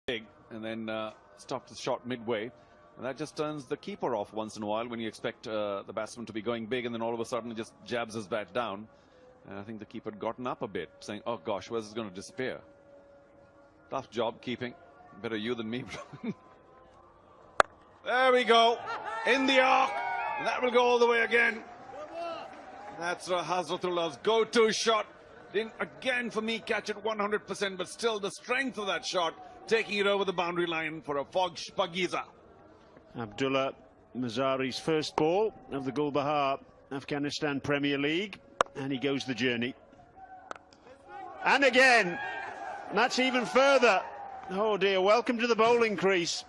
big and then stopped the shot midway. And that just turns the keeper off once in a while when you expect the batsman to be going big and then all of a sudden it just jabs his bat down. And I think the keeper had gotten up a bit, saying, oh gosh, where's this going to disappear? Tough job keeping. Better you than me. There we go. In the arc. That will go all the way again. That's Hazratullah's go-to shot. Didn't again for me catch it 100%, but still the strength of that shot, taking it over the boundary line for a Pagiza. Abdullah Mazari's first ball of the Gulbahar Afghanistan Premier League, and he goes the journey. And again, that's even further. Oh dear, welcome to the bowling crease.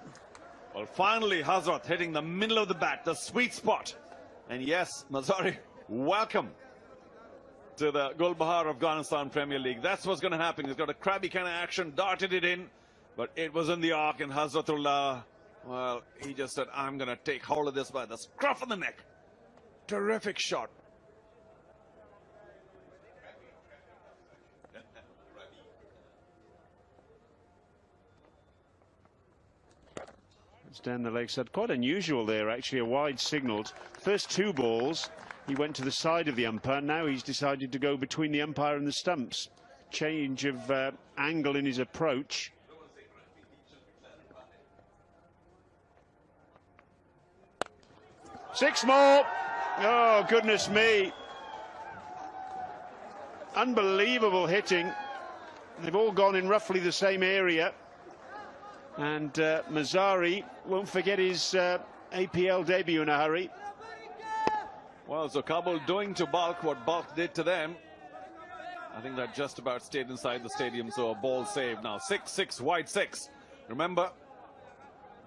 Well, finally Hazrat hitting the middle of the bat, the sweet spot. And yes, Mazari, welcome to the Gulbahar Afghanistan Premier League. That's what's going to happen. He's got a crabby kind of action, darted it in, but it was in the arc, and Hazratullah, well, he just said, I'm going to take hold of this by the scruff of the neck. Terrific shot. It's down the leg side. Quite unusual there, actually, a wide signalled. First two balls, he went to the side of the umpire. Now he's decided to go between the umpire and the stumps. Change of angle in his approach. Six more. Oh, goodness me. Unbelievable hitting. They've all gone in roughly the same area. And Mazari won't forget his APL debut in a hurry. Well, so Kabul doing to Balk what Balk did to them. I think that just about stayed inside the stadium, so a ball saved now. 6-6, wide 6. Remember,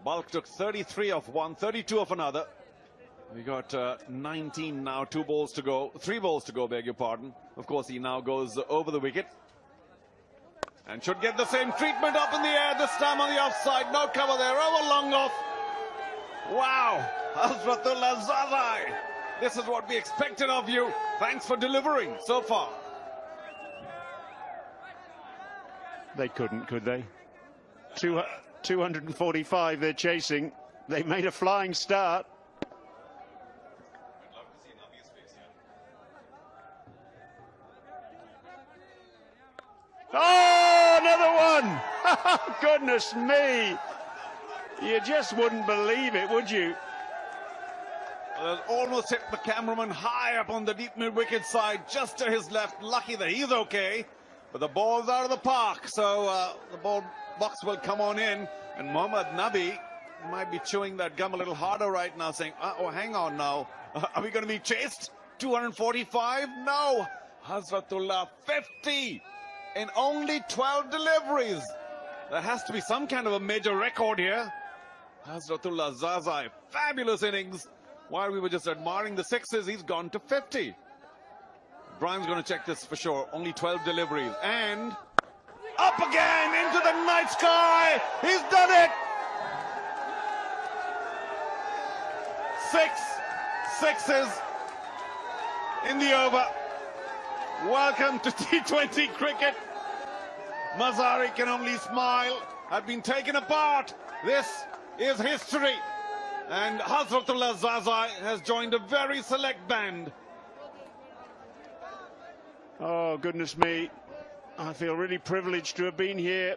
Balk took 33 of one, 32 of another. We got 19 now, 3 balls to go, beg your pardon. Of course, he now goes over the wicket. And should get the same treatment up in the air, this time on the offside. No cover there, over long off. Wow, Hazratullah Zazai. This is what we expected of you. Thanks for delivering so far. They couldn't, could they? 245 they're chasing. They made a flying start. Oh, another one! Goodness me! You just wouldn't believe it, would you? Well, it almost hit the cameraman high up on the deep mid-wicket side, just to his left. Lucky that he's okay, but the ball's out of the park, so the ball box will come on in, and Mohammad Nabi might be chewing that gum a little harder right now, saying, oh, hang on now. Are we going to be chased? 245? No! Hazratullah, 50! In only 12 deliveries. There has to be some kind of a major record here. Hazratullah Zazai, fabulous innings. While we were just admiring the sixes, he's gone to 50. Brian's going to check this for sure. Only 12 deliveries. And up again into the night sky. He's done it. 6 sixes in the over. Welcome to T20 cricket. Mazari can only smile. Had been taken apart. This is history. And Hazratullah Zazai has joined a very select band. Oh, goodness me. I feel really privileged to have been here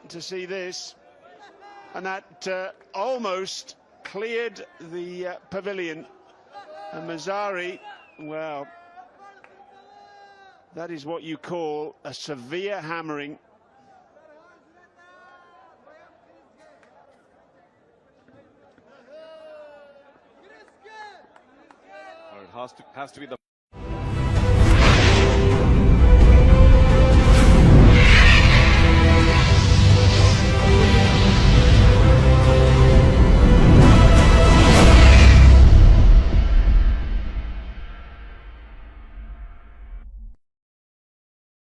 to see this. And that almost cleared the pavilion. And Mazari, well, that is what you call a severe hammering. Well, it has to be the